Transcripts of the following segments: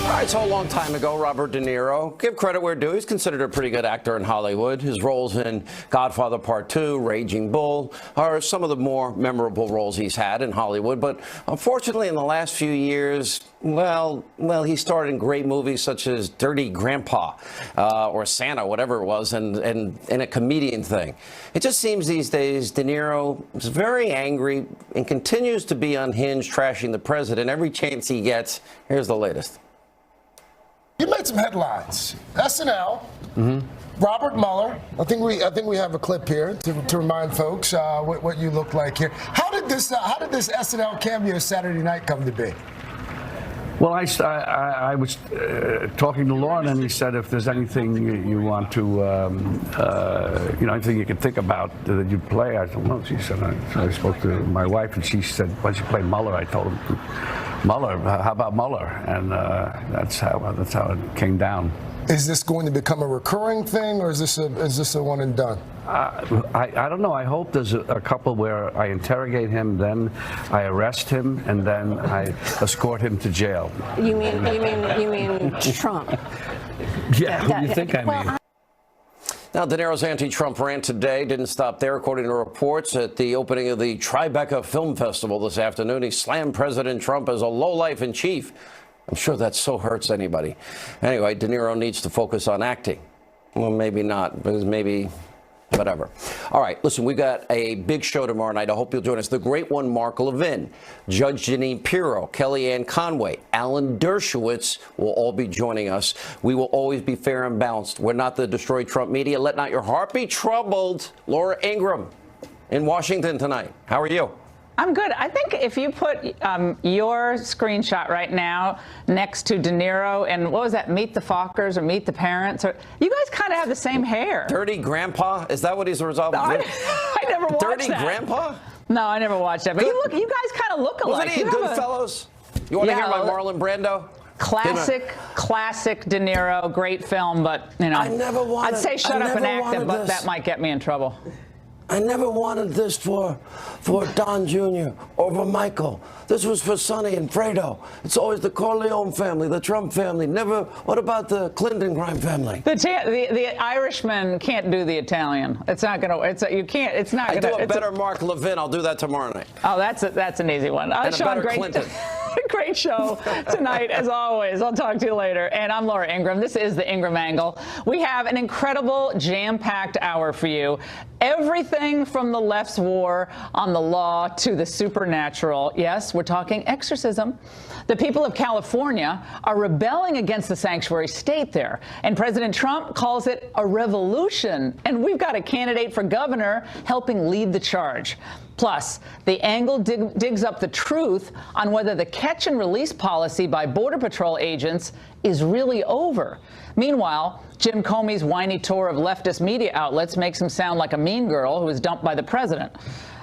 All right, so a long time ago, Robert De Niro, give credit where due, he's considered a pretty good actor in Hollywood. His roles in Godfather Part 2, Raging Bull are some of the more memorable roles he's had in Hollywood. But unfortunately, in the last few years, well, he starred in great movies such as Dirty Grandpa or Santa, whatever it was, and a comedian thing. It just seems these days De Niro is very angry and continues to be unhinged, trashing the president every chance he gets. Here's the latest. You made some headlines. SNL, Robert Mueller. I think we have a clip here to remind folks what you look like here. How did this SNL cameo Saturday night come to be? Well, I was talking to Lauren, and he said if there's anything you want to, anything you can think about that you'd play. I said, well, she said, I spoke to my wife, and she said, why don't you play Mueller? I told him, Mueller, how about Mueller? And that's how it came down. Is this going to become a recurring thing, or is this a one and done? I don't know. I hope there's a couple where I interrogate him, then I arrest him, and then I escort him to jail. You mean Trump? Yeah, who do you think I mean? Now, De Niro's anti-Trump rant today didn't stop there. According to reports at the opening of the Tribeca Film Festival this afternoon, he slammed President Trump as a lowlife in chief. I'm sure that so hurts anybody. Anyway, De Niro needs to focus on acting. Well, maybe not, because maybe whatever. All right, listen, we've got a big show tomorrow night. I hope you'll join us. The great one, Mark Levin, Judge Jeanine Pirro, Kellyanne Conway, Alan Dershowitz will all be joining us. We will always be fair and balanced. We're not the Destroy Trump media. Let not your heart be troubled. Laura Ingraham in Washington tonight. How are you? I'm good. I think if you put your screenshot right now next to De Niro and what was that, Meet the Fockers or Meet the Parents, or you guys kind of have the same hair. Dirty Grandpa? Is that what he's resolved? I never watched Dirty that. Grandpa? No, I never watched that. But you guys kind of look alike. Wasn't he in Goodfellas? You want to hear my Marlon Brando? Classic De Niro, great film, but I'd say shut up and act it, but that might get me in trouble. I never wanted this for Don Jr. or for Michael. This was for Sonny and Fredo. It's always the Corleone family, the Trump family. Never. What about the Clinton crime family? The Irishman can't do the Italian. It's not gonna. You can't. It's not gonna. I do a better Mark Levin. I'll do that tomorrow night. Oh, that's an easy one. And a better Clinton. Great show tonight, as always. I'll talk to you later. And I'm Laura Ingraham. This is the Ingraham Angle. We have an incredible, jam-packed hour for you. Everything from the left's war on the law to the supernatural. Yes, we're talking exorcism. The people of California are rebelling against the sanctuary state there, and President Trump calls it a revolution. And we've got a candidate for governor helping lead the charge. Plus, the Angle digs up the truth on whether the catch and release policy by Border Patrol agents is really over. Meanwhile, Jim Comey's whiny tour of leftist media outlets makes him sound like a mean girl who was dumped by the president.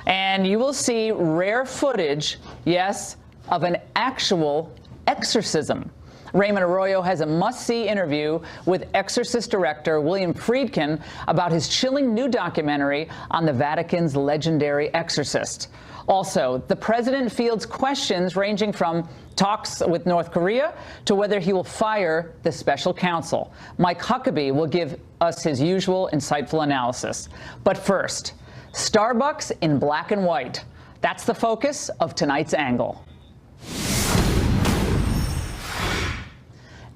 And you will see rare footage, yes, of an actual exorcism. Raymond Arroyo has a must-see interview with Exorcist director William Friedkin about his chilling new documentary on the Vatican's legendary exorcist. Also, the president fields questions ranging from talks with North Korea to whether he will fire the special counsel. Mike Huckabee will give us his usual insightful analysis. But first, Starbucks in black and white. That's the focus of tonight's Angle.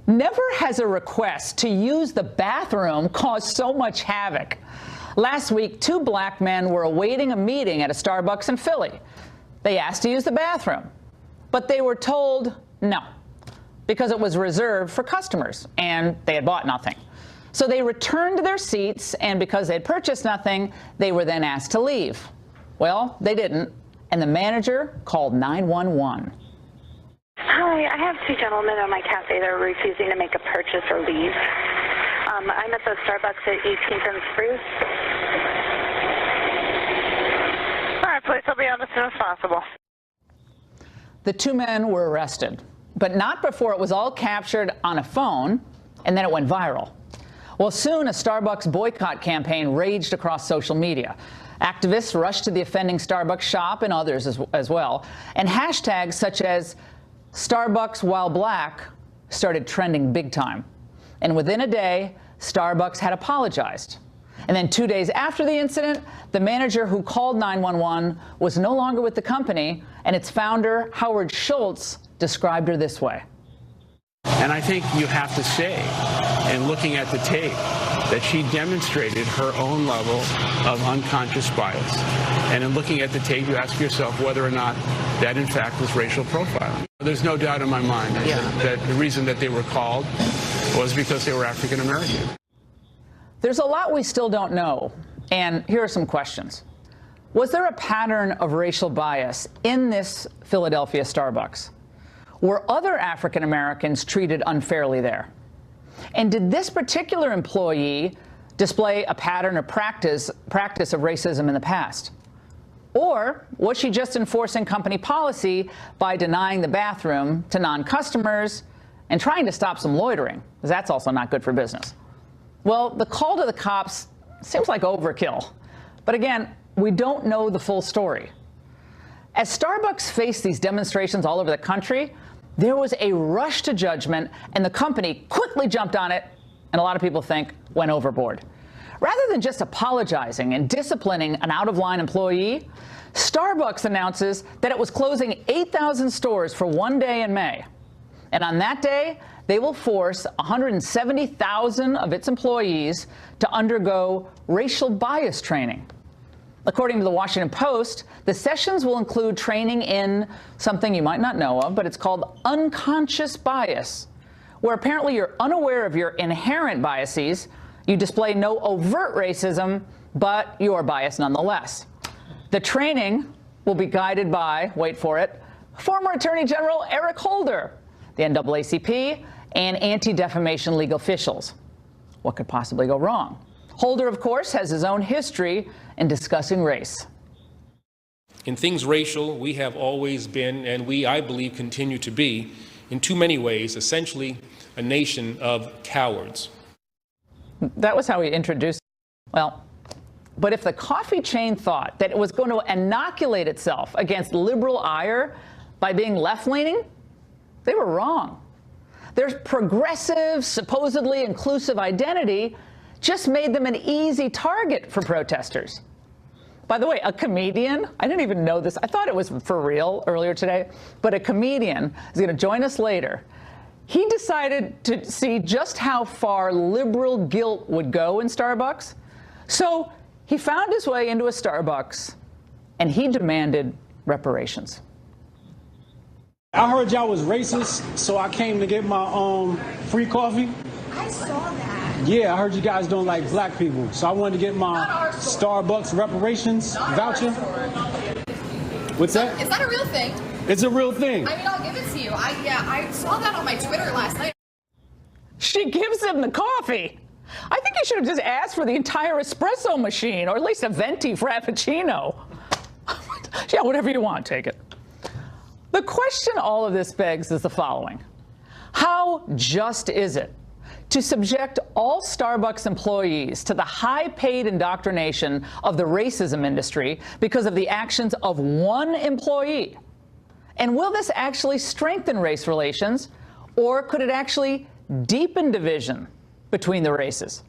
Never has a request to use the bathroom caused so much havoc. Last week, two black men were awaiting a meeting at a Starbucks in Philly. They asked to use the bathroom, but they were told no, because it was reserved for customers, and they had bought nothing. So they returned to their seats, and because they'd purchased nothing, they were then asked to leave. Well, they didn't, and the manager called 911. Hi, I have two gentlemen at my cafe that are refusing to make a purchase or leave. I'm at the Starbucks at 18th and Spruce. All right, please, I'll be on as soon as possible. The two men were arrested, but not before it was all captured on a phone, and then it went viral. Well, soon a Starbucks boycott campaign raged across social media. Activists rushed to the offending Starbucks shop and others as well, and hashtags such as Starbucks while black started trending big time. And within a day, Starbucks had apologized. And then 2 days after the incident, the manager who called 911 was no longer with the company, and its founder, Howard Schultz, described her this way. And I think you have to say, in looking at the tape, that she demonstrated her own level of unconscious bias. And in looking at the tape, you ask yourself whether or not that, in fact, was racial profiling. There's no doubt in my mind that the reason that they were called was because they were African American. There's a lot we still don't know, and here are some questions. Was there a pattern of racial bias in this Philadelphia Starbucks? Were other African Americans treated unfairly there? And did this particular employee display a pattern or practice of racism in the past? Or was she just enforcing company policy by denying the bathroom to non-customers and trying to stop some loitering? Because that's also not good for business. Well, the call to the cops seems like overkill. But again, we don't know the full story. As Starbucks faced these demonstrations all over the country, there was a rush to judgment, and the company quickly jumped on it, and a lot of people think went overboard. Rather than just apologizing and disciplining an out-of-line employee, Starbucks announces that it was closing 8,000 stores for 1 day in May. And on that day, they will force 170,000 of its employees to undergo racial bias training. According to the Washington Post, the sessions will include training in something you might not know of, but it's called unconscious bias, where apparently you're unaware of your inherent biases. You display no overt racism, but you're biased nonetheless. The training will be guided by, wait for it, former Attorney General Eric Holder, the NAACP, and anti-defamation legal officials. What could possibly go wrong? Holder, of course, has his own history in discussing race. In things racial, we have always been, and we, I believe, continue to be, in too many ways, essentially a nation of cowards. That was how he introduced. Well, but if the coffee chain thought that it was going to inoculate itself against liberal ire by being left-leaning, they were wrong. Their progressive, supposedly inclusive identity just made them an easy target for protesters. By the way, a comedian, I didn't even know this, I thought it was for real earlier today, but a comedian is going to join us later. He decided to see just how far liberal guilt would go in Starbucks. So he found his way into a Starbucks and he demanded reparations. I heard y'all was racist, so I came to get my free coffee. I saw that. Yeah, I heard you guys don't like black people, so I wanted to get my Starbucks reparations voucher. What's that? Is that a real thing? It's a real thing. I mean, I'll give it to you. I saw that on my Twitter last night. She gives him the coffee. I think he should have just asked for the entire espresso machine, or at least a venti frappuccino. Yeah, whatever you want, take it. The question all of this begs is the following. How just is it to subject all Starbucks employees to the high-paid indoctrination of the racism industry because of the actions of one employee? And will this actually strengthen race relations, or could it actually deepen division between the races?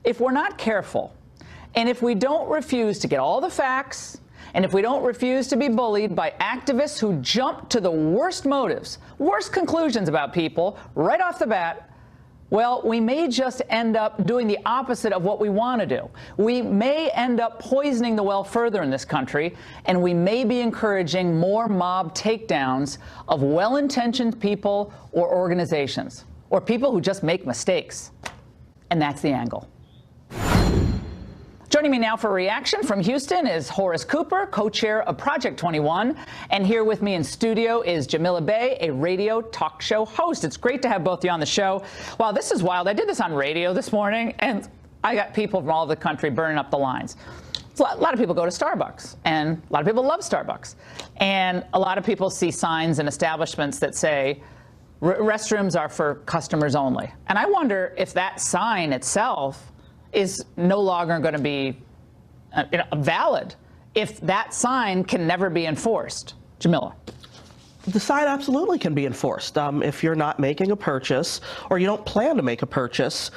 If we're not careful, and if we don't refuse to get all the facts, and if we don't refuse to be bullied by activists who jump to the worst motives, worst conclusions about people right off the bat, well, we may just end up doing the opposite of what we want to do. We may end up poisoning the well further in this country, and we may be encouraging more mob takedowns of well-intentioned people or organizations, or people who just make mistakes. And that's the angle. Joining me now for a reaction from Houston is Horace Cooper, co-chair of Project 21. And here with me in studio is Jamila Bey, a radio talk show host. It's great to have both of you on the show. Wow, this is wild. I did this on radio this morning, and I got people from all over the country burning up the lines. So a lot of people go to Starbucks, and a lot of people love Starbucks. And a lot of people see signs in establishments that say, restrooms are for customers only. And I wonder if that sign itself is no longer going to be valid if that sign can never be enforced. Jamila. The sign absolutely can be enforced. If you're not making a purchase or you don't plan to make a purchase,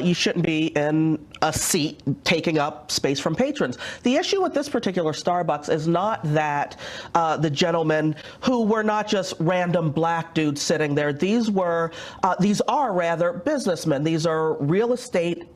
you shouldn't be in a seat taking up space from patrons. The issue with this particular Starbucks is not that the gentlemen who were not just random black dudes sitting there. These are rather businessmen. These are real estate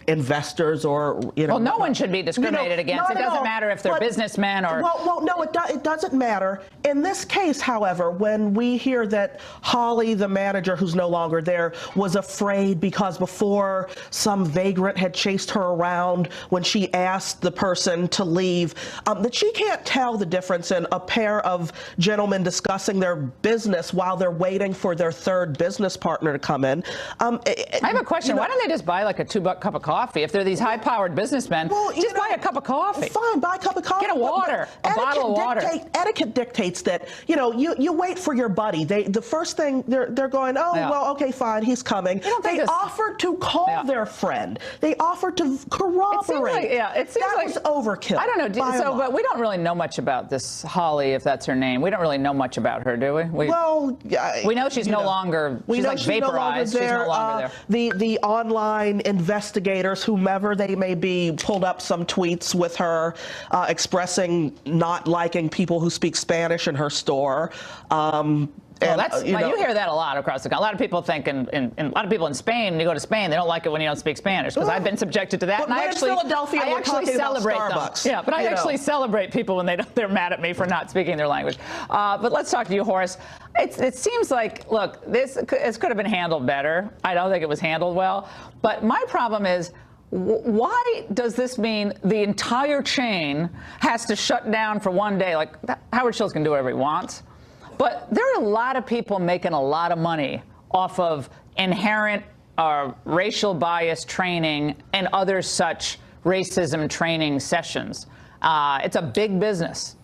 investors, or Well, no one should be discriminated against. It doesn't matter if they're businessmen or. Well, no, it doesn't matter. In this case, however, when we hear that Holly, the manager who's no longer there, was afraid because before some vagrant had chased her around when she asked the person to leave, that she can't tell the difference in a pair of gentlemen discussing their business while they're waiting for their third business partner to come in. I have a question. Why don't they just buy like a $2 cup of coffee? If they're these high-powered businessmen, just buy a cup of coffee. Fine, buy a cup of coffee. Get a water, a bottle of water. Etiquette dictates that, you wait for your buddy. The first thing they're going, well, okay, fine, he's coming. They offered to call their friend. They offered to corroborate. It seems like was overkill. I don't know. But we don't really know much about this Holly, if that's her name. We don't really know much about her, do we? We know she's no longer. She's like vaporized. She's no longer there. The online investigators, whomever they may be, pulled up some tweets with her expressing not liking people who speak Spanish in her store. You hear that a lot across the country. A lot of people think, and a lot of people in Spain, when you go to Spain, they don't like it when you don't speak Spanish, because I've been subjected to that. And I actually celebrate them. Yeah, but I actually celebrate people when they're mad at me for not speaking their language. But let's talk to you, Horace. It seems like, look, this could have been handled better. I don't think it was handled well. But my problem is, why does this mean the entire chain has to shut down for one day? Like, Howard Schultz can do whatever he wants. But there are a lot of people making a lot of money off of inherent racial bias training and other such racism training sessions. It's a big business.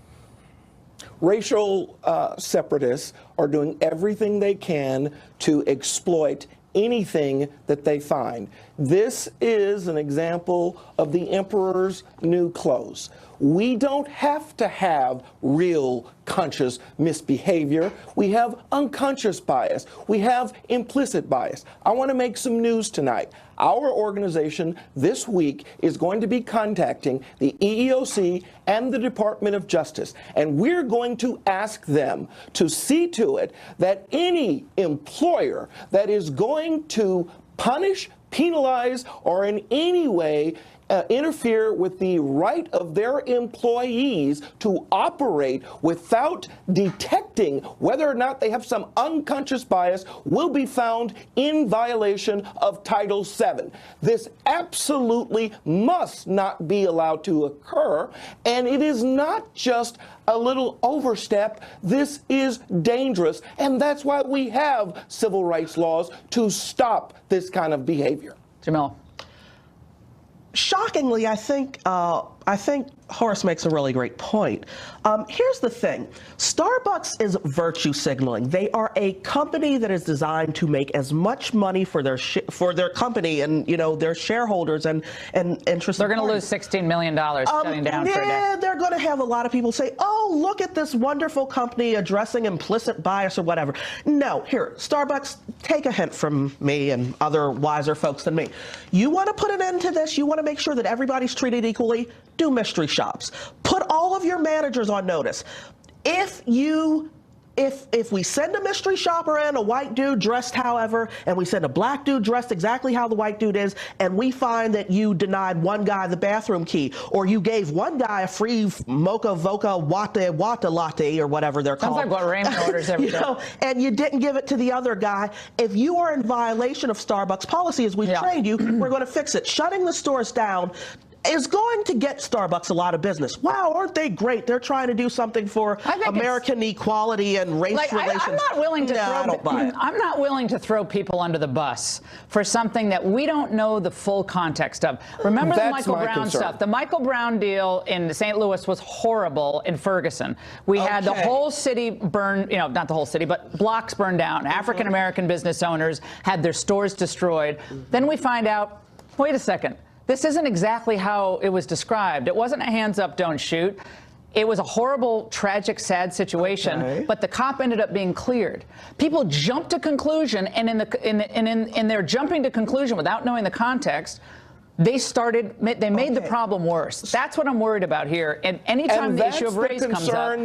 Racial separatists are doing everything they can to exploit anything that they find. This is an example of the emperor's new clothes. We don't have to have real conscious misbehavior. We have unconscious bias. We have implicit bias. I want to make some news tonight. Our organization this week is going to be contacting the EEOC and the Department of Justice, and we're going to ask them to see to it that any employer that is going to punish, penalize, or in any way interfere with the right of their employees to operate without detecting whether or not they have some unconscious bias will be found in violation of Title VII. This absolutely must not be allowed to occur, and it is not just a little overstep. This is dangerous, and that's why we have civil rights laws to stop this kind of behavior. Jamil. Shockingly, I think Horace makes a really great point. Here's the thing. Starbucks is virtue signaling. They are a company that is designed to make as much money for their company and, their shareholders and interested They're going to lose $16 million shutting down for a day. They're going to have a lot of people say, oh, look at this wonderful company addressing implicit bias or whatever. No, here, Starbucks, take a hint from me and other wiser folks than me. You want to put an end to this? You want to make sure that everybody's treated equally? Do mystery shops. Put all of your managers on notice. If we send a mystery shopper in, a white dude dressed however, and we send a black dude dressed exactly how the white dude is, and we find that you denied one guy the bathroom key, or you gave one guy a free mocha voca wata latte or whatever they're called. Sounds like what Raymond orders every day. And you didn't give it to the other guy. If you are in violation of Starbucks policy, as we've trained you, we're going to fix it. Shutting the stores down is going to get Starbucks a lot of business. Wow, aren't they great? They're trying to do something for American equality and race relations. I'm not willing to I'm not willing to throw people under the bus for something that we don't know the full context of. Remember the Michael Brown stuff? The Michael Brown deal in St. Louis was horrible in Ferguson. We had the whole city burned, not the whole city, but blocks burned down. African American business owners had their stores destroyed. Then we find out, wait a second, this isn't exactly how it was described. It wasn't a hands up, don't shoot. It was a horrible, tragic, sad situation, but the cop ended up being cleared. People jumped to conclusion, and in their jumping to conclusion without knowing the context, they made the problem worse. That's what I'm worried about here. And anytime the issue of race comes up,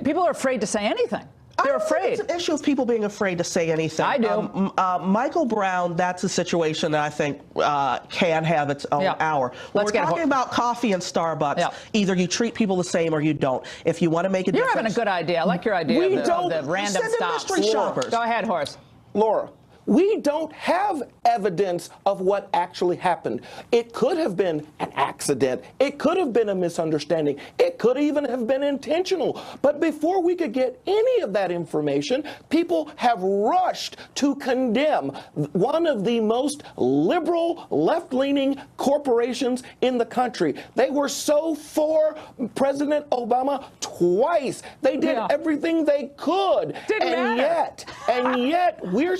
people are afraid to say anything. They're afraid. It's an issue of people being afraid to say anything. I do. Michael Brown, that's a situation that I think can have its own hour. When we're talking about coffee and Starbucks, either you treat people the same or you don't. If you want to make a difference. You're having a good idea. I like your idea of the random stops. Mystery shoppers. Go ahead, Horace. Laura, we don't have evidence of what actually happened. It could have been an accident. It could have been a misunderstanding. It could even have been intentional. But before we could get any of that information, people have rushed to condemn one of the most liberal, left-leaning corporations in the country. They were so for President Obama twice. They did everything they could. And yet, we're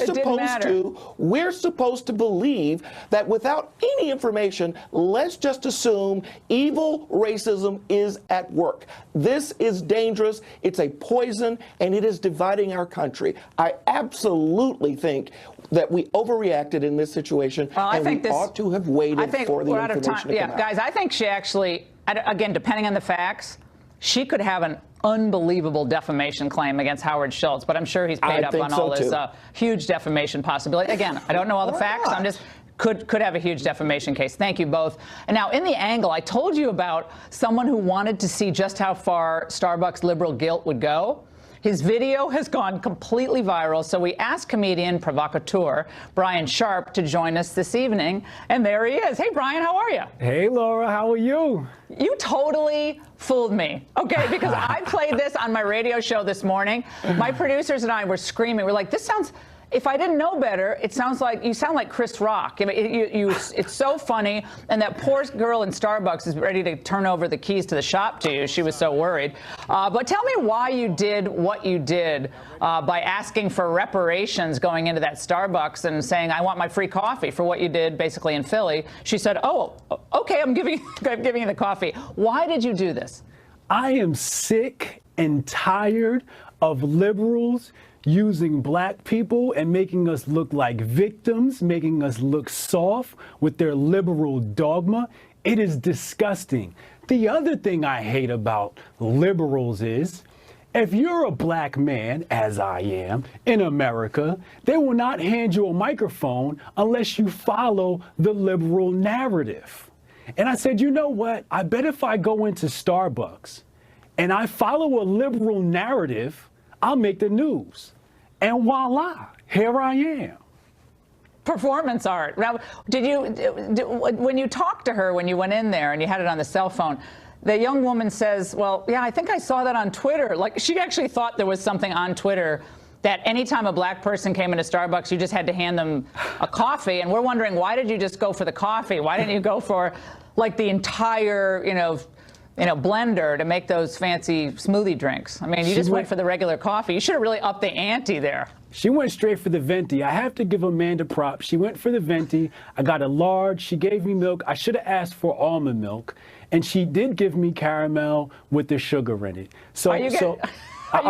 supposed to believe that without any information, let's just assume evil racism is at work. This is dangerous. It's a poison, and it is dividing our country. I absolutely think that we overreacted in this situation, and we ought to have waited for the information to come out. Guys, I think she actually, again, depending on the facts, she could have an unbelievable defamation claim against Howard Schultz, but I'm sure he's paid up on all this huge defamation possibility. Again, I don't know all the facts. I'm just could have a huge defamation case. Thank you both. And now in the angle, I told you about someone who wanted to see just how far Starbucks liberal guilt would go. His video has gone completely viral, so we asked comedian provocateur Brian Sharp to join us this evening, and there he is. Hey, Brian, how are you? Hey, Laura, how are you? You totally fooled me, okay, because I played this on my radio show this morning. My producers and I were screaming. We're like, this sounds... If I didn't know better, it sounds like you sound like Chris Rock. I mean, it's so funny, and that poor girl in Starbucks is ready to turn over the keys to the shop to you. She was so worried. But tell me why you did what you did by asking for reparations going into that Starbucks and saying, I want my free coffee for what you did basically in Philly. She said, oh, okay, I'm giving you the coffee. Why did you do this? I am sick and tired of liberals using black people and making us look like victims, making us look soft with their liberal dogma. It is disgusting. The other thing I hate about liberals is, if you're a black man, as I am, in America, they will not hand you a microphone unless you follow the liberal narrative. And I said, you know what? I bet if I go into Starbucks and I follow a liberal narrative, I'll make the news. And voila, here I am. Performance art. Now, when you talked to her when you went in there and you had it on the cell phone, the young woman says, well, yeah, I think I saw that on Twitter. Like, she actually thought there was something on Twitter that anytime a black person came into Starbucks, you just had to hand them a coffee. And we're wondering, why did you just go for the coffee? Why didn't you go for, like, the entire, blender to make those fancy smoothie drinks? I mean, you just went for the regular coffee. You should have really upped the ante there. She went straight for the venti. I have to give Amanda props. She went for the venti. I got a large. She gave me milk. I should have asked for almond milk. And she did give me caramel with the sugar in it. So, are you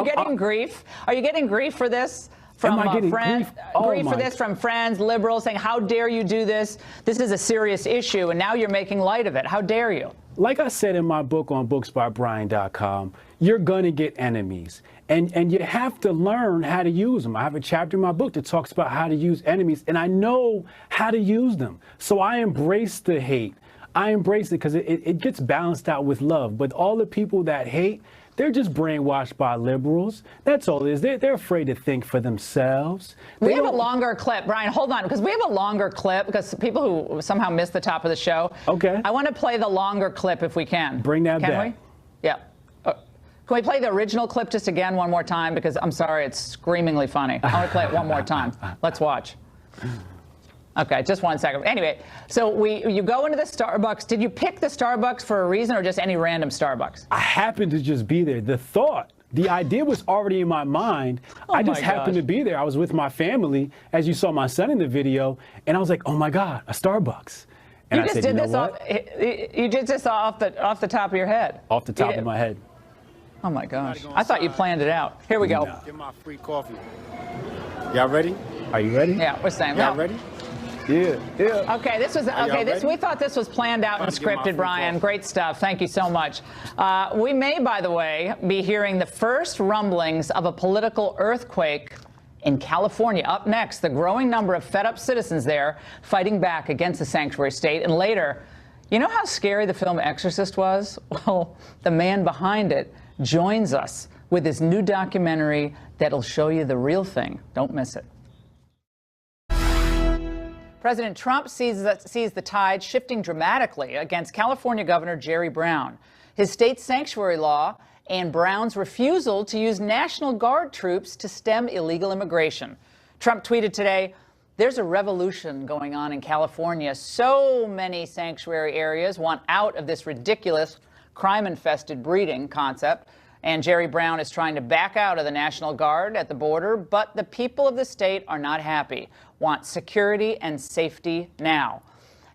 getting grief? Are you getting grief for this? From friends, grief for this from friends, liberals saying, how dare you do this? This is a serious issue, and now you're making light of it. How dare you? Like I said in my book on booksbybrian.com, you're going to get enemies. And you have to learn how to use them. I have a chapter in my book that talks about how to use enemies, and I know how to use them. So I embrace the hate. I embrace it because it gets balanced out with love. But all the people that hate, they're just brainwashed by liberals. That's all it is. They're afraid to think for themselves. We have a longer clip. Brian, hold on, because we have a longer clip, because people who somehow missed the top of the show. Okay. I want to play the longer clip if we can. Bring that back. Can we? Yeah. Can we play the original clip just again one more time? Because I'm sorry, it's screamingly funny. I want to play it one more time. Let's watch. Okay, just 1 second. Anyway, so you go into the Starbucks. Did you pick the Starbucks for a reason or just any random Starbucks? I happened to just be there. The idea was already in my mind. I just happened to be there. I was with my family, as you saw my son in the video, and I was like, oh my God, a Starbucks. And You I just said, did you know this what? you did this off the top of your head. Off the top of my head. Oh my gosh! I thought you planned it out. Here we go. No. Get my free coffee. Y'all ready? Are you ready? Yeah, we're saying. Y'all No. ready? Yeah. Okay, this was okay. This we thought this was planned out and About to get my scripted, free Brian. coffee. Great stuff. Thank you so much. We may, by the way, be hearing the first rumblings of a political earthquake in California. Up next, the growing number of fed-up citizens there fighting back against the sanctuary state. And later, you know how scary the film Exorcist was? Well, the man behind it joins us with his new documentary that'll show you the real thing. Don't miss it. President Trump sees the tide shifting dramatically against California Governor Jerry Brown. His state sanctuary law and Brown's refusal to use National Guard troops to stem illegal immigration. Trump tweeted today, "There's a revolution going on in California. So many sanctuary areas want out of this ridiculous crime-infested breeding concept. And Jerry Brown is trying to back out of the National Guard at the border, but the people of the state are not happy, want security and safety now."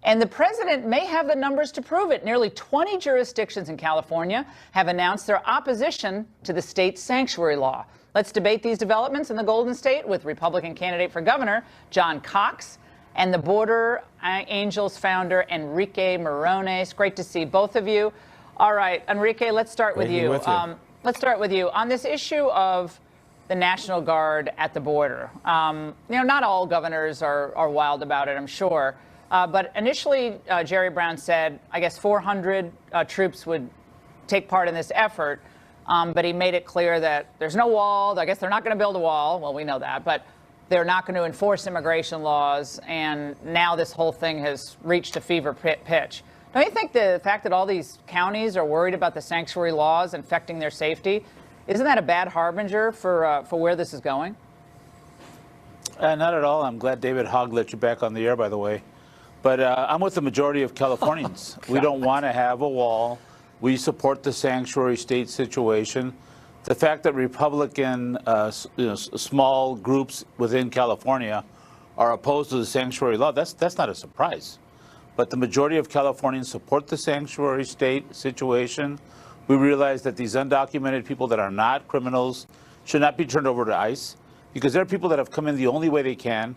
And the president may have the numbers to prove it. Nearly 20 jurisdictions in California have announced their opposition to the state's sanctuary law. Let's debate these developments in the Golden State with Republican candidate for governor John Cox and the Border Angels founder Enrique Morones. Great to see both of you. All right, Enrique, let's start with you. Let's start with you on this issue of the National Guard at the border. Not all governors are wild about it, I'm sure. But initially, Jerry Brown said, I guess 400 troops would take part in this effort. But he made it clear that there's no wall. I guess they're not going to build a wall. Well, we know that. But they're not going to enforce immigration laws. And now this whole thing has reached a fever pitch. Don't you think the fact that all these counties are worried about the sanctuary laws affecting their safety, isn't that a bad harbinger for where this is going? Not at all. I'm glad David Hogg let you back on the air, by the way. But I'm with the majority of Californians. We don't want to have a wall. We support the sanctuary state situation. The fact that Republican small groups within California are opposed to the sanctuary law, that's not a surprise. But the majority of Californians support the sanctuary state situation. We realize that these undocumented people that are not criminals should not be turned over to ICE, because there are people that have come in the only way they can,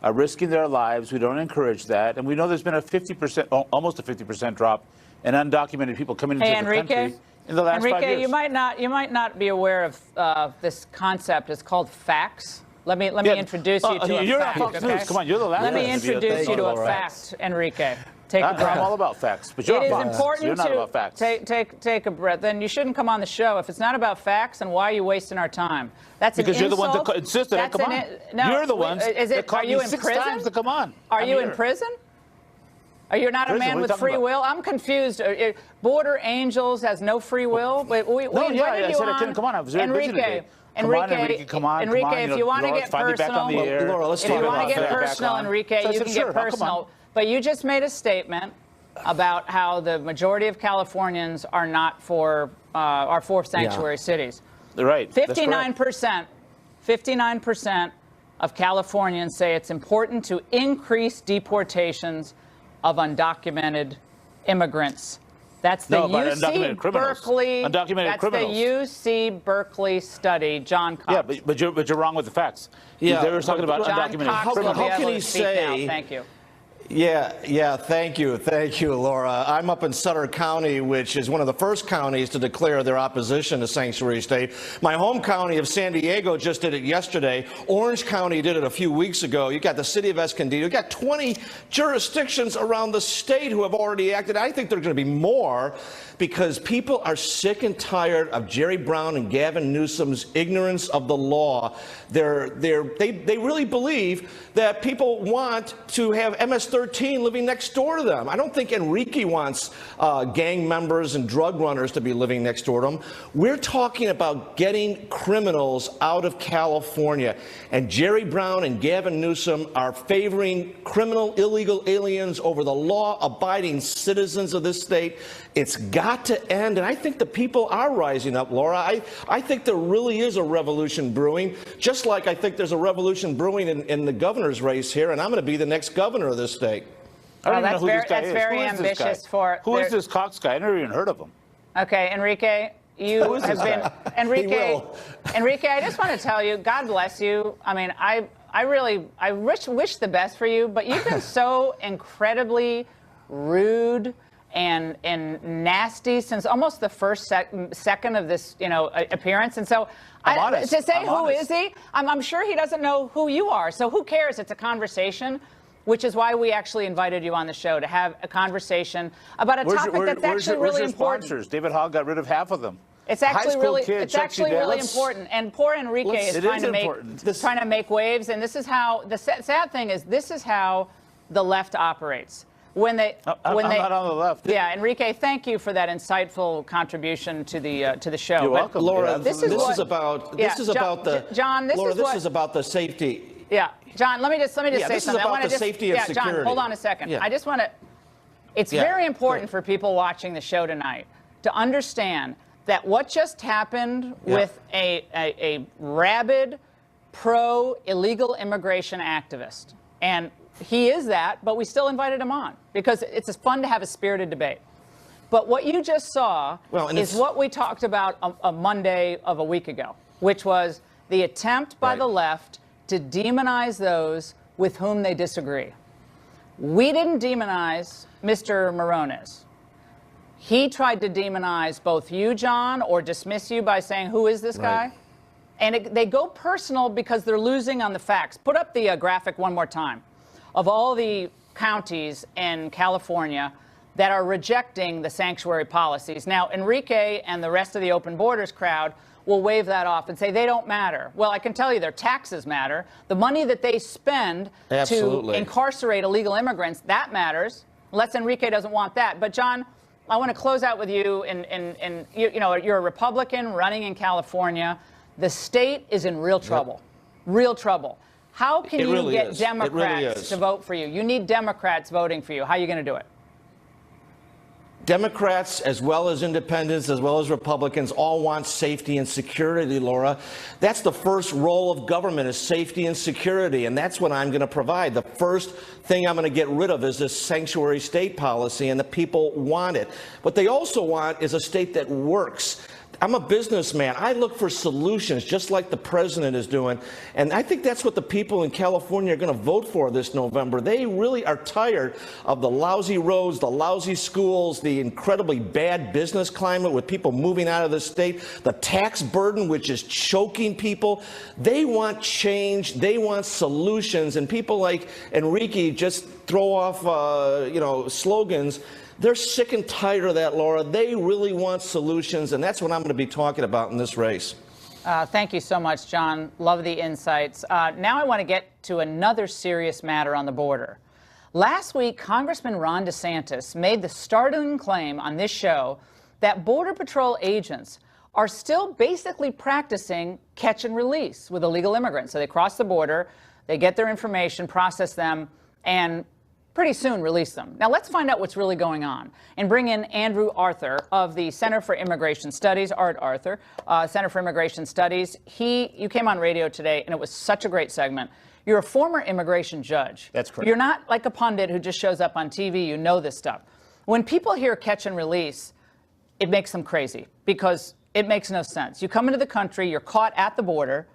risking their lives. We don't encourage that. And we know there's been a 50%, almost a 50% drop in undocumented people coming into the country in the last 5 years. You might not be aware of this concept. It's called facts. Let me introduce you to a fact. Fox News. Come on, you're the last. Let me introduce you to a fact, Enrique. Take a breath. I'm all about facts, but you're It is Fox. important You're not to about facts. take a breath. Then you shouldn't come on the show if it's not about facts. Then why are you wasting our time? That's because an you're the one insult. that insisted. That's Come on. No, You're the ones that called me 6 times to come on. Are you in prison? Are you not a man with free will? I'm confused. Border Angels has no free will. We invited you I said I couldn't come on. I was very busy today. Enrique, come on. if you want to get personal, Laura, let's if talk you want about to get that. personal, Enrique, you can get personal. But you just made a statement about how the majority of Californians are not for sanctuary cities. Right. 59% of Californians say it's important to increase deportations of undocumented immigrants. That's the UC Berkeley. Undocumented criminals. That's the UC Berkeley study, John Cox. Yeah, but you're wrong with the facts. Yeah, they were talking about John undocumented Cox criminals. will be How can able he to speak now. say- Thank you. Yeah, thank you, Laura. I'm up in Sutter County, which is one of the first counties to declare their opposition to sanctuary state. My home county of San Diego just did it yesterday. Orange County did it a few weeks ago. You got the city of Escondido. You got 20 jurisdictions around the state who have already acted. I think there are going to be more because people are sick and tired of Jerry Brown and Gavin Newsom's ignorance of the law. They really believe that people want to have MS-13 living next door to them. I don't think Enrique wants gang members and drug runners to be living next door to them. We're talking about getting criminals out of California. And Jerry Brown and Gavin Newsom are favoring criminal illegal aliens over the law-abiding citizens of this state. It's got to end, and I think the people are rising up, Laura. I think there really is a revolution brewing, just like I think there's a revolution brewing in the governor's race here, and I'm going to be the next governor of this state. I don't even know who this guy that's is. very Who is this guy? ambitious for. Who is this Cox guy? I never even heard of him. Okay, Enrique, you Who is have this been guy? Enrique. Enrique, I just want to tell you, God bless you. I mean, I wish the best for you, but you've been so incredibly rude and nasty since almost the first second of this, appearance. And so, to say who is he, I'm sure he doesn't know who you are. So who cares? It's a conversation, which is why we actually invited you on the show to have a conversation about a topic that's actually really important. Sponsors? David Hogg got rid of half of them. It's actually really, important. And poor Enrique is trying to make waves. And this is how the sad thing is. This is how the left operates. I'm not on the left. Yeah, Enrique, thank you for that insightful contribution to the show. You're welcome. Laura, this is about the safety. Yeah, John, let me just say something. This is about the safety and security. John, hold on a second. Yeah. I just want to. It's very important for people watching the show tonight to understand that what just happened with a rabid pro-illegal immigration activist, and he is that, but we still invited him on because it's fun to have a spirited debate. But what you just saw is what we talked about a Monday of a week ago, which was the attempt by the left to demonize those with whom they disagree. We didn't demonize Mr. Morones. He tried to demonize both you, John, or dismiss you by saying, who is this guy? And they go personal because they're losing on the facts. Put up the graphic one more time of all the counties in California that are rejecting the sanctuary policies. Now, Enrique and the rest of the Open Borders crowd will wave that off and say they don't matter. Well, I can tell you their taxes matter. The money that they spend to incarcerate illegal immigrants, that matters, unless Enrique doesn't want that. But, John, I want to close out with you. You're a Republican running in California. The state is in real trouble, real trouble. How can you get Democrats to vote for you? You need Democrats voting for you. How are you going to do it? Democrats, as well as independents, as well as Republicans, all want safety and security, Laura. That's the first role of government, is safety and security, and that's what I'm going to provide. The first thing I'm going to get rid of is this sanctuary state policy, and the people want it. What they also want is a state that works. I'm a businessman. I look for solutions, just like the president is doing. And I think that's what the people in California are going to vote for this November. They really are tired of the lousy roads, the lousy schools, the incredibly bad business climate with people moving out of the state, the tax burden, which is choking people. They want change. They want solutions. And people like Enrique just throw off, slogans. They're sick and tired of that, Laura. They really want solutions, and that's what I'm going to be talking about in this race. Thank you so much, John. Love the insights. Now I want to get to another serious matter on the border. Last week, Congressman Ron DeSantis made the startling claim on this show that Border Patrol agents are still basically practicing catch and release with illegal immigrants. So they cross the border, they get their information, process them, and pretty soon release them. Now let's find out what's really going on and bring in Andrew Arthur of the Center for Immigration Studies, Art Arthur, Center for Immigration Studies. You came on radio today and it was such a great segment. You're a former immigration judge. That's correct. You're not like a pundit who just shows up on TV. You know this stuff. When people hear catch and release, it makes them crazy because it makes no sense. You come into the country, you're caught at the border.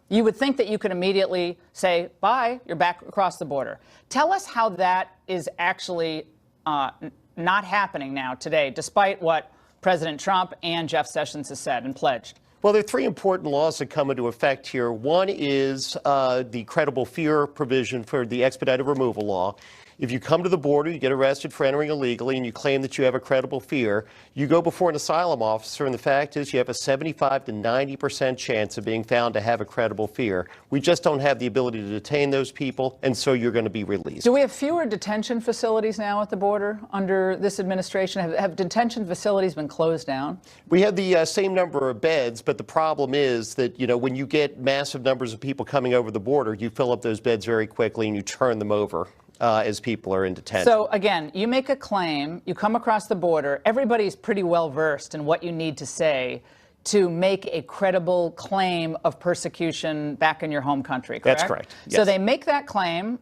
You would think that you could immediately say, bye, you're back across the border. Tell us how that is actually not happening now today, despite what President Trump and Jeff Sessions has said and pledged. Well, there are three important laws that come into effect here. One is the credible fear provision for the expedited removal law. If you come to the border, you get arrested for entering illegally, and you claim that you have a credible fear, you go before an asylum officer, and the fact is you have a 75 to 90% chance of being found to have a credible fear. We just don't have the ability to detain those people, and so you're going to be released. Do we have fewer detention facilities now at the border under this administration? Have detention facilities been closed down? We have the same number of beds, but the problem is that, when you get massive numbers of people coming over the border, you fill up those beds very quickly and you turn them over. As people are in detention. So again, you make a claim, you come across the border, everybody's pretty well versed in what you need to say to make a credible claim of persecution back in your home country, correct? That's correct. Yes. So they make that claim.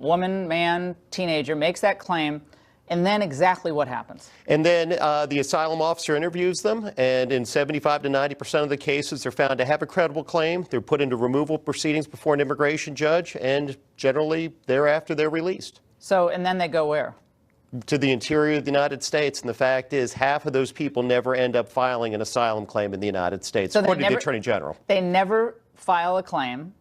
woman, man, teenager makes that claim, and then exactly what happens? And then the asylum officer interviews them, and in 75 to 90% of the cases, they're found to have a credible claim. They're put into removal proceedings before an immigration judge, and generally thereafter they're released. So, and then they go where? To the interior of the United States, and the fact is half of those people never end up filing an asylum claim in the United States, according to the Attorney General. They never file a claim,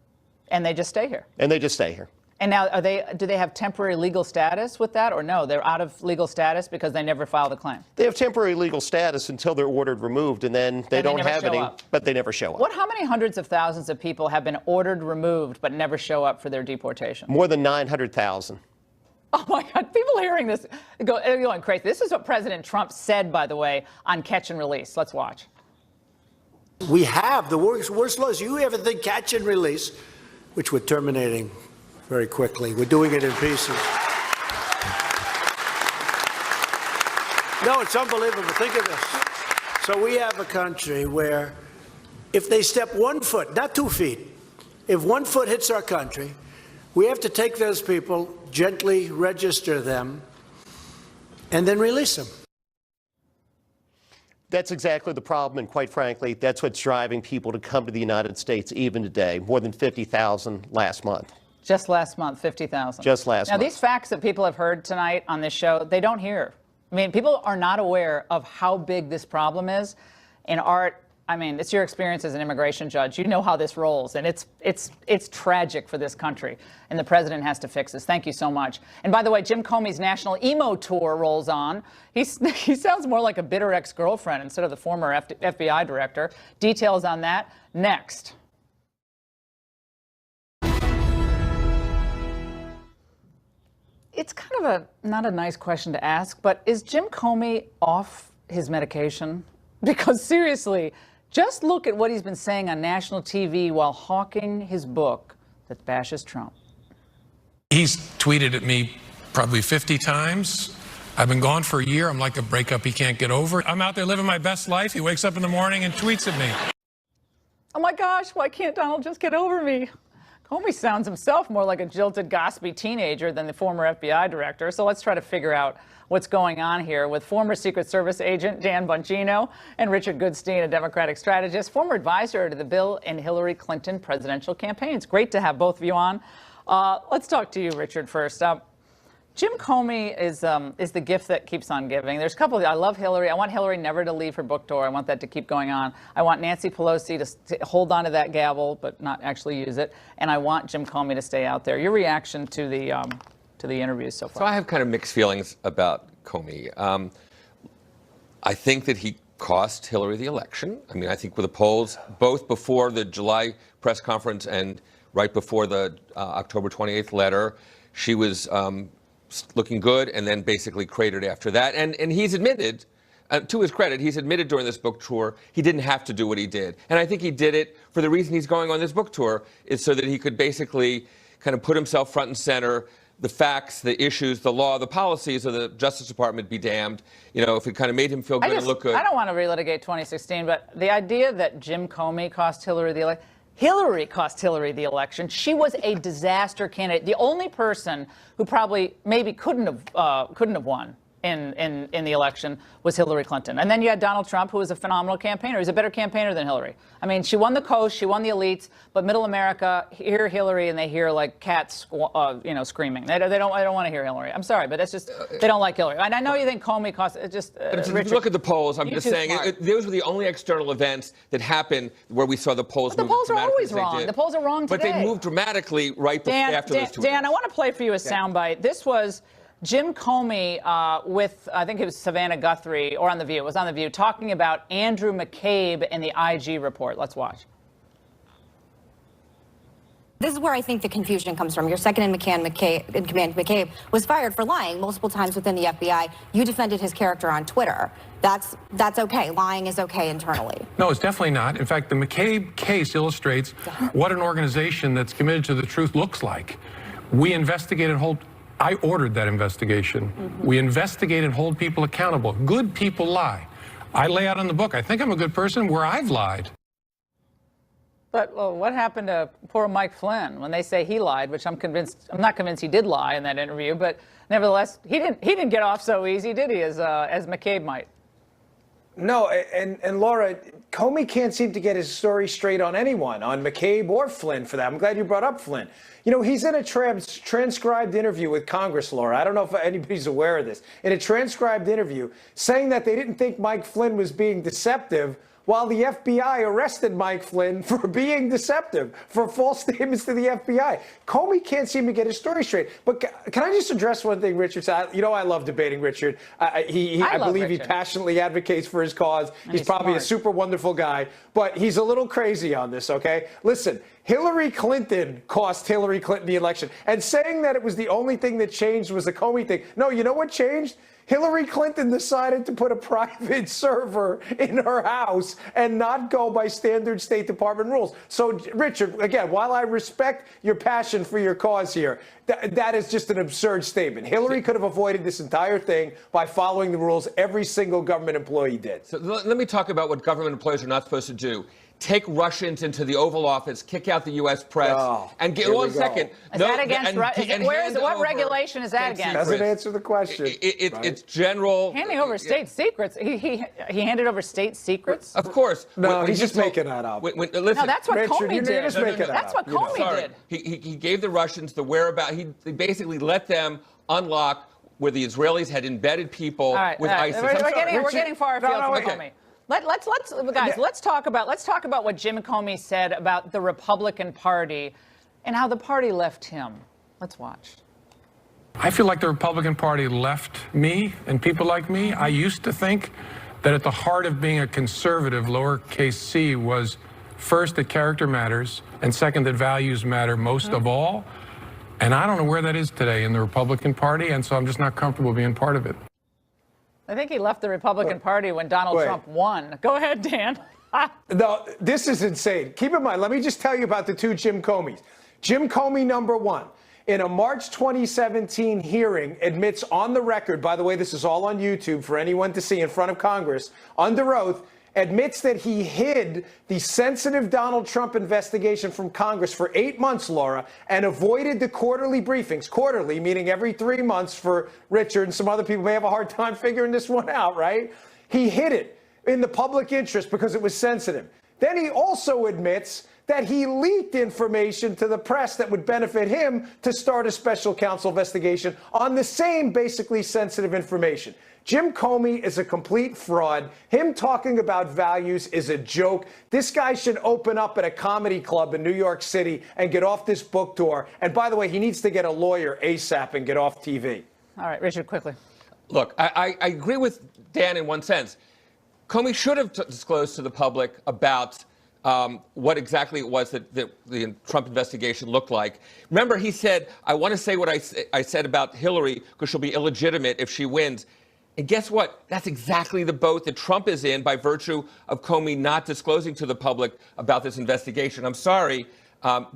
and they just stay here. And they just stay here. And now, do they have temporary legal status with that, or no? They're out of legal status because they never filed a claim. They have temporary legal status until they're ordered removed, and then they don't have any, but they never show up. How many hundreds of thousands of people have been ordered removed but never show up for their deportation? More than 900,000. Oh my God, people hearing this going crazy. This is what President Trump said, by the way, on catch and release. Let's watch. We have the worst laws. You ever think catch and release, which we're terminating very quickly. We're doing it in pieces. No, it's unbelievable. Think of this. So we have a country where if they step 1 foot, not 2 feet, if 1 foot hits our country, we have to take those people, gently register them, and then release them. That's exactly the problem, and quite frankly, that's what's driving people to come to the United States even today. More than 50,000 last month. Just last month, 50,000. Just last month. Now, these facts that people have heard tonight on this show, they don't hear. I mean, people are not aware of how big this problem is. And Art, I mean, it's your experience as an immigration judge. You know how this rolls, and it's tragic for this country, and the president has to fix this. Thank you so much. And by the way, Jim Comey's national emo tour rolls on. He sounds more like a bitter ex-girlfriend instead of the former FBI director. Details on that next. It's kind of not a nice question to ask, but is Jim Comey off his medication? Because seriously, just look at what he's been saying on national TV while hawking his book that bashes Trump. He's tweeted at me probably 50 times. I've been gone for a year. I'm like a breakup he can't get over. I'm out there living my best life. He wakes up in the morning and tweets at me. Oh my gosh, why can't Donald just get over me? Comey sounds himself more like a jilted, gossipy teenager than the former FBI director. So let's try to figure out what's going on here with former Secret Service agent Dan Bongino and Richard Goodstein, a Democratic strategist, former advisor to the Bill and Hillary Clinton presidential campaigns. Great to have both of you on. Let's talk to you, Richard, first. Jim Comey is the gift that keeps on giving. There's a couple of, I love Hillary. I want Hillary never to leave her book tour. I want that to keep going on. I want Nancy Pelosi to hold on to that gavel, but not actually use it. And I want Jim Comey to stay out there. Your reaction to the interviews so far? So I have kind of mixed feelings about Comey. I think that he cost Hillary the election. I mean, I think with the polls, both before the July press conference and right before the October 28th letter, she was looking good and then basically cratered after that. And he's admitted, to his credit, he's admitted during this book tour he didn't have to do what he did. And I think he did it for the reason he's going on this book tour, is so that he could basically kind of put himself front and center. The facts, the issues, the law, the policies of the Justice Department be damned. You know, if it kind of made him feel good and look good. I don't want to relitigate 2016, but the idea that Jim Comey cost Hillary the election. Hillary cost Hillary the election. She was a disaster candidate. The only person who probably maybe couldn't have won in the election was Hillary Clinton. And then you had Donald Trump, who was a phenomenal campaigner. He was a better campaigner than Hillary. I mean, she won the coast, she won the elites, but middle America hear Hillary and they hear like cats, screaming. They don't want to hear Hillary. I'm sorry, but that's just, they don't like Hillary. And I know you think Comey cost, If you look at the polls, I'm just saying, those were the only external events that happened where we saw the polls move dramatically. The polls are always wrong. The polls are wrong today. But they moved dramatically right after those two Dan, I want to play for you a soundbite. This was Jim Comey with, I think it was Savannah Guthrie, or on The View. It was on The View, talking about Andrew McCabe and the IG report. Let's watch. This is where I think the confusion comes from. Your second in command, McCabe, was fired for lying multiple times within the FBI. You defended his character on Twitter. That's okay. Lying is okay internally. No, it's definitely not. In fact, the McCabe case illustrates what an organization that's committed to the truth looks like. We investigate and hold. I ordered that investigation. We investigate and hold people accountable. Good people lie. I lay out in the book, I think I'm a good person where I've lied. But well, what happened to poor Mike Flynn when they say he lied, which I'm not convinced he did lie in that interview, but nevertheless, he didn't get off so easy, did he, as McCabe might? No, and Laura, Comey can't seem to get his story straight on anyone, on McCabe or Flynn for that. I'm glad you brought up Flynn. You know, he's in a transcribed interview with Congress, Laura. I don't know if anybody's aware of this. In a transcribed interview, saying that they didn't think Mike Flynn was being deceptive, while the FBI arrested Mike Flynn for being deceptive, for false statements to the FBI. Comey can't seem to get his story straight. But can I just address one thing Richard said? You know, I love debating Richard. I believe Richard. He passionately advocates for his cause. He's probably smart. A super wonderful guy, but he's a little crazy on this, okay? Listen, Hillary Clinton cost Hillary Clinton the election. And saying that it was the only thing that changed was the Comey thing. No, you know what changed? Hillary Clinton decided to put a private server in her house and not go by standard State Department rules. So, Richard, again, while I respect your passion for your cause here, that is just an absurd statement. Hillary could have avoided this entire thing by following the rules every single government employee did. So let me talk about what government employees are not supposed to do. Take Russians into the Oval Office, kick out the U.S. press, and get 1 second. Is that against what regulation is that against? Doesn't answer the question. It's general. Handing over state secrets. He handed over state secrets. Of course. No, he's just making that up. Listen, no, that's what Richard, Comey did. Just making that's what Comey did. He gave the Russians the whereabouts. He basically let them unlock where the Israelis had embedded people with ISIS. We're getting far afield from Comey. Let's talk about what Jim Comey said about the Republican Party and how the party left him. Let's watch. I feel like the Republican Party left me and people like me. I used to think that at the heart of being a conservative, lowercase c, was first that character matters and second that values matter most of all. And I don't know where that is today in the Republican Party, and so I'm just not comfortable being part of it. I think he left the Republican Party when Donald Trump won. Go ahead, Dan. No, this is insane. Keep in mind, let me just tell you about the two Jim Comeys. Jim Comey, number one, in a March 2017 hearing, admits on the record, by the way, this is all on YouTube for anyone to see in front of Congress, under oath, admits that he hid the sensitive Donald Trump investigation from Congress for 8 months, Laura, and avoided the quarterly briefings. Quarterly, meaning every 3 months for Richard, and some other people may have a hard time figuring this one out, right? He hid it in the public interest because it was sensitive. Then he also admits that he leaked information to the press that would benefit him to start a special counsel investigation on the same basically sensitive information. Jim Comey is a complete fraud. Him talking about values is a joke. This guy should open up at a comedy club in New York City and get off this book tour. And by the way, he needs to get a lawyer ASAP and get off TV. All right, Richard, quickly. Look, I agree with Dan in one sense. Comey should have disclosed to the public about what exactly it was that the Trump investigation looked like. Remember, he said, I want to say what I said about Hillary because she'll be illegitimate if she wins. And guess what? That's exactly the boat that Trump is in by virtue of Comey not disclosing to the public about this investigation. I'm sorry,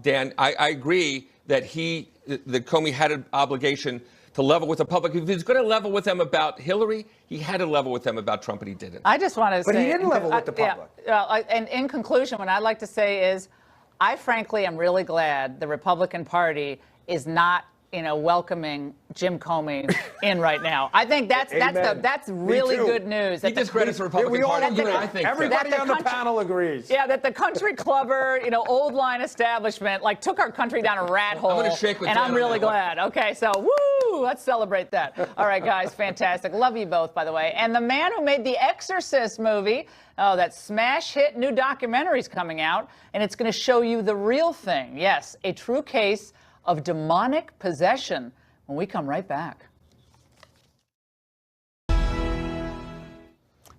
Dan. I agree that Comey had an obligation to level with the public. If he's going to level with them about Hillary, he had to level with them about Trump, and he didn't. I just want to say... But he didn't level with the public. And in conclusion, what I'd like to say is, I frankly am really glad the Republican Party is not welcoming Jim Comey in right now. I think that's really good news. He discredits the Republican Party. I think everybody on the panel agrees. Yeah, that the country clubber, old line establishment, took our country down a rat hole. I'm going to shake with and I'm really glad. Okay, so woo, let's celebrate that. All right, guys, fantastic. Love you both, by the way. And the man who made the Exorcist movie, that smash hit new documentary's coming out, and it's going to show you the real thing. Yes, a true case of demonic possession when we come right back.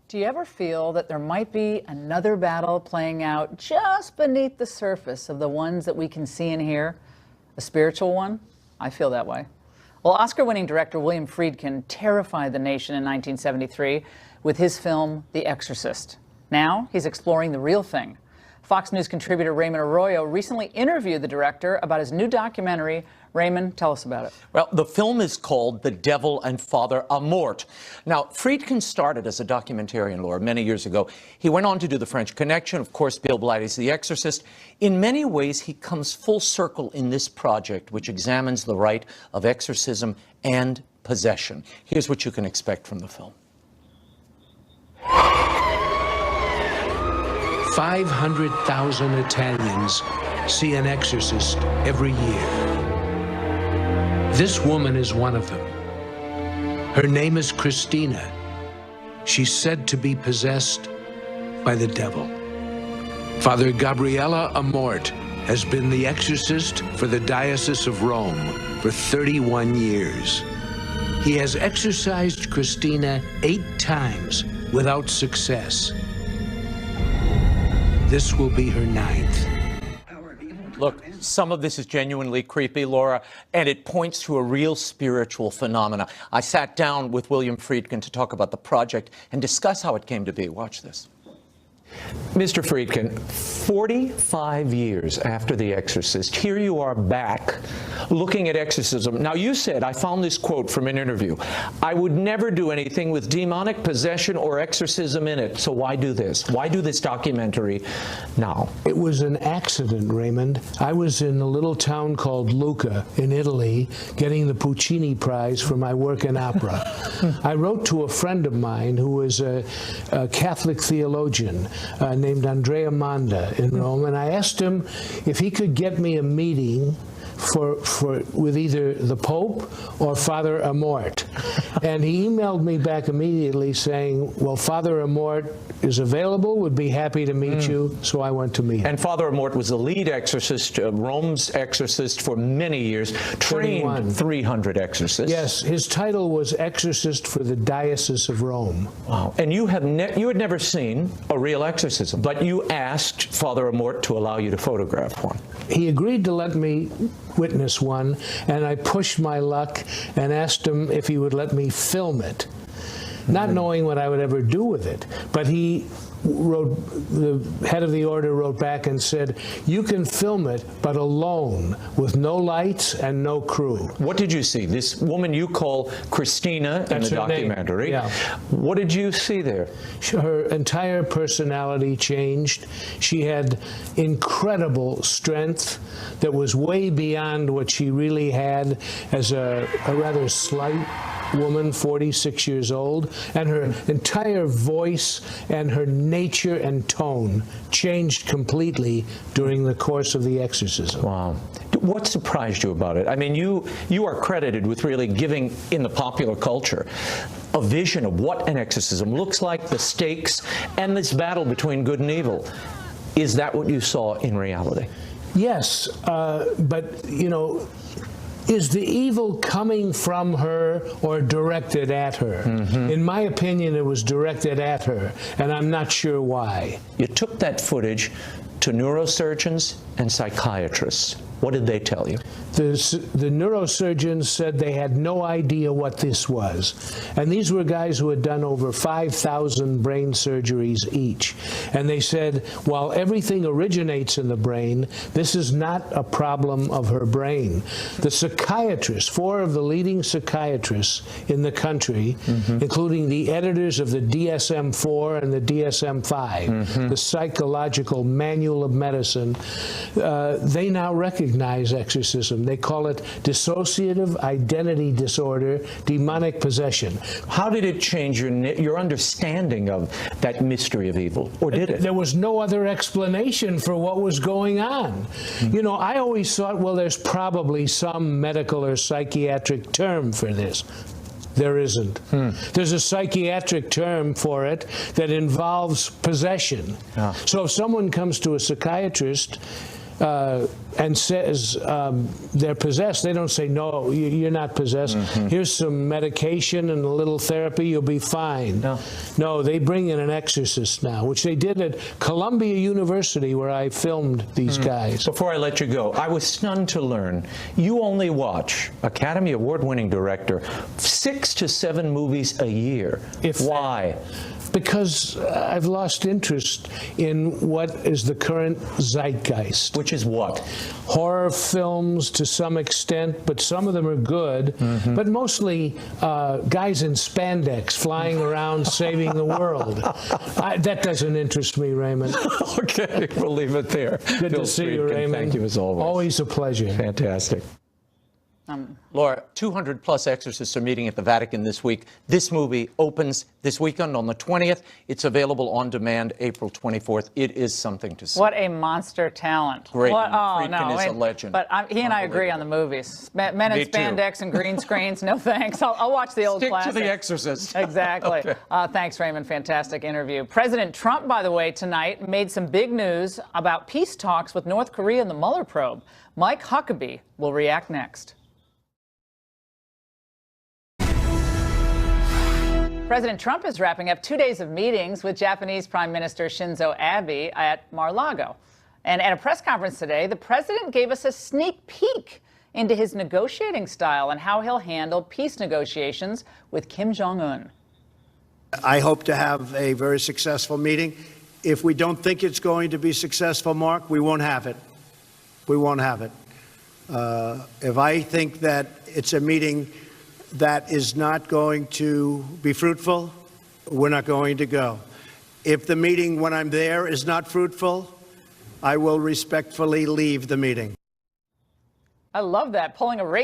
Do you ever feel that there might be another battle playing out just beneath the surface of the ones that we can see and hear? A spiritual one? I feel that way. Well, Oscar-winning director William Friedkin terrified the nation in 1973 with his film, The Exorcist. Now he's exploring the real thing. Fox News contributor Raymond Arroyo recently interviewed the director about his new documentary, Raymond, tell us about it. Well, the film is called The Devil and Father Amort. Now, Friedkin started as a documentarian, Laura, many years ago. He went on to do The French Connection, of course, Bill Blatty's The Exorcist. In many ways, he comes full circle in this project, which examines the rite of exorcism and possession. Here's what you can expect from the film. 500,000 Italians see an exorcist every year. This woman is one of them. Her name is Christina. She's said to be possessed by the devil. Father Gabriele Amort has been the exorcist for the Diocese of Rome for 31 years. He has exorcised Christina 8 times without success. This will be her 9th. Look, some of this is genuinely creepy, Laura, and it points to a real spiritual phenomena. I sat down with William Friedkin to talk about the project and discuss how it came to be. Watch this. Mr. Friedkin, 45 years after The Exorcist, here you are back looking at exorcism. Now, you said, I found this quote from an interview, I would never do anything with demonic possession or exorcism in it, so why do this? Why do this documentary now? It was an accident, Raymond. I was in a little town called Lucca in Italy getting the Puccini Prize for my work in opera. I wrote to a friend of mine who was a Catholic theologian named Andrea Manda in Rome, and I asked him if he could get me a meeting with either the Pope or Father Amort. And he emailed me back immediately saying, well, Father Amort is available, would be happy to meet you, so I went to meet him. And Father Amort was the lead exorcist, Rome's exorcist for many years, trained 300 exorcists. Yes, his title was exorcist for the Diocese of Rome. Wow. And you had never seen a real exorcism, but you asked Father Amort to allow you to photograph one. He agreed to let me witness one, and I pushed my luck and asked him if he would let me film it, not knowing what I would ever do with it. But he wrote, the head of the order wrote back and said, you can film it, but alone, with no lights and no crew. What did you see? This woman you call Christina in the documentary. Yeah. What did you see there? Her entire personality changed. She had incredible strength that was way beyond what she really had as a rather slight woman, 46 years old, and her entire voice and her nature and tone changed completely during the course of the exorcism. Wow. What surprised you about it? I mean, you are credited with really giving, in the popular culture, a vision of what an exorcism looks like, the stakes, and this battle between good and evil. Is that what you saw in reality? Yes, but, you know, is the evil coming from her or directed at her? In my opinion, it was directed at her, and I'm not sure why. You took that footage to neurosurgeons and psychiatrists. What did they tell you? The neurosurgeons said they had no idea what this was. And these were guys who had done over 5,000 brain surgeries each. And they said, while everything originates in the brain, this is not a problem of her brain. The psychiatrists, 4 of the leading psychiatrists in the country, including the editors of the DSM-4 and the DSM-5, the Psychological Manual of Medicine, they now recognize exorcism. They call it dissociative identity disorder, demonic possession. How did it change your understanding of that mystery of evil, or did it? There was no other explanation for what was going on. You know, I always thought, well, there's probably some medical or psychiatric term for this. There isn't. There's a psychiatric term for it that involves possession. So if someone comes to a psychiatrist and says they're possessed, they don't say, no, you're not possessed. Here's some medication and a little therapy, you'll be fine. No, they bring in an exorcist now, which they did at Columbia University, where I filmed these guys. Before I let you go, I was stunned to learn you only watch, Academy Award-winning director, 6 to 7 movies a year. Why? Because I've lost interest in what is the current zeitgeist. Which is what? Horror films to some extent, but some of them are good. But mostly guys in spandex flying around saving the world. That doesn't interest me, Raymond. Okay, we'll leave it there. Good to see you, Raymond. Thank you as always. Always a pleasure. Fantastic. Laura, 200 plus exorcists are meeting at the Vatican this week. This movie opens this weekend on the 20th. It's available on demand April 24th. It is something to see. What a monster talent. Great. What, oh, Friedkin is a legend. But he and I agree on the movies. Men in Me too. spandex and green screens. No thanks. I'll watch the old Stick classics. to The Exorcist. Exactly. Okay. Thanks, Raymond. Fantastic interview. President Trump, by the way, tonight made some big news about peace talks with North Korea in the Mueller probe. Mike Huckabee will react next. President Trump is wrapping up 2 days of meetings with Japanese Prime Minister Shinzo Abe at Mar-a-Lago. And at a press conference today, the president gave us a sneak peek into his negotiating style and how he'll handle peace negotiations with Kim Jong-un. I hope to have a very successful meeting. If we don't think it's going to be successful, Mark, we won't have it. We won't have it. If I think that it's a meeting that is not going to be fruitful, we're not going to go. If the meeting, when I'm there, is not fruitful, I will respectfully leave the meeting. I love that, pulling a rake.